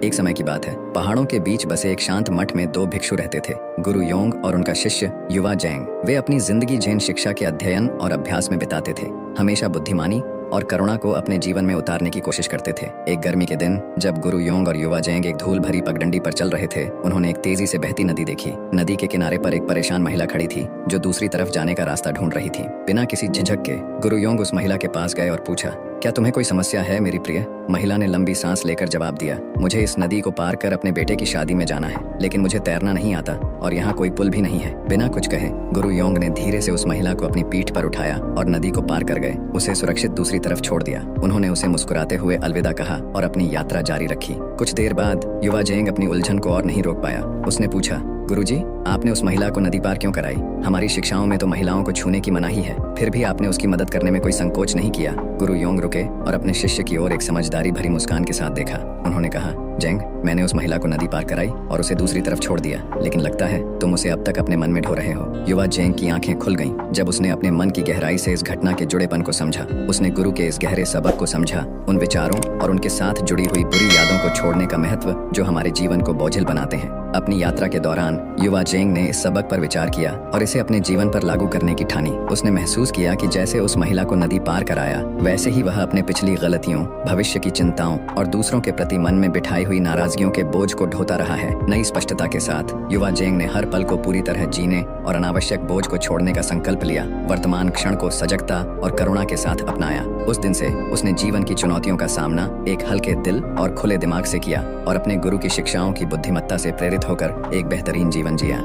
एक समय की बात है, पहाड़ों के बीच बसे एक शांत मठ में दो भिक्षु रहते थे, गुरु योंग और उनका शिष्य युवा जैंग। वे अपनी जिंदगी जैन शिक्षा के अध्ययन और अभ्यास में बिताते थे, हमेशा बुद्धिमानी और करुणा को अपने जीवन में उतारने की कोशिश करते थे। एक गर्मी के दिन जब गुरु योंग और युवा जैंग एक धूल भरी पगडंडी पर चल रहे थे, उन्होंने एक तेजी से बहती नदी देखी। नदी के किनारे पर एक परेशान महिला खड़ी थी, जो दूसरी तरफ जाने का रास्ता ढूंढ रही थी। बिना किसी झिझक के गुरु योंग उस महिला के पास गए और पूछा, क्या तुम्हें कोई समस्या है मेरी प्रिय? महिला ने लंबी सांस लेकर जवाब दिया, मुझे इस नदी को पार कर अपने बेटे की शादी में जाना है, लेकिन मुझे तैरना नहीं आता और यहाँ कोई पुल भी नहीं है। बिना कुछ कहे गुरु योंग ने धीरे से उस महिला को अपनी पीठ पर उठाया और नदी को पार कर गए, उसे सुरक्षित दूसरी तरफ छोड़ दिया। उन्होंने उसे मुस्कुराते हुए अलविदा कहा और अपनी यात्रा जारी रखी। कुछ देर बाद युवा जैंग अपनी उलझन को और नहीं रोक पाया। उसने पूछा, गुरुजी, आपने उस महिला को नदी पार क्यों कराई? हमारी शिक्षाओं में तो महिलाओं को छूने की मनाही है, फिर भी आपने उसकी मदद करने में कोई संकोच नहीं किया। गुरु योंग रुके और अपने शिष्य की ओर एक समझदारी भरी मुस्कान के साथ देखा। उन्होंने कहा, जैंग, मैंने उस महिला को नदी पार कराई और उसे दूसरी तरफ छोड़ दिया, लेकिन लगता है तुम उसे अब तक अपने मन में ढो रहे हो। युवा जैंग की आंखें खुल गईं जब उसने अपने मन की गहराई से इस घटना के जुड़ेपन को समझा। उसने गुरु के इस गहरे सबक को समझा, उन विचारों और उनके साथ जुड़ी हुई बुरी यादों को छोड़ने का महत्व जो हमारे जीवन को बोझिल बनाते हैं। अपनी यात्रा के दौरान युवा जैंग ने इस सबक पर विचार किया और इसे अपने जीवन पर लागू करने की ठानी। उसने महसूस किया कि जैसे उस महिला को नदी पार कराया, वैसे ही वह अपने पिछली गलतियों, भविष्य की चिंताओं और दूसरों के प्रति मन में बिठाई हुई नाराजगियों के बोझ को ढोता रहा है। नई स्पष्टता के साथ युवा जैंग ने हर पल को पूरी तरह जीने और अनावश्यक बोझ को छोड़ने का संकल्प लिया। वर्तमान क्षण को सजगता और करुणा के साथ अपनाया। उस दिन से उसने जीवन की चुनौतियों का सामना एक हल्के दिल और खुले दिमाग से किया और अपने गुरु की शिक्षाओं की बुद्धिमत्ता से प्रेरित होकर एक बेहतरीन जीवन जिया।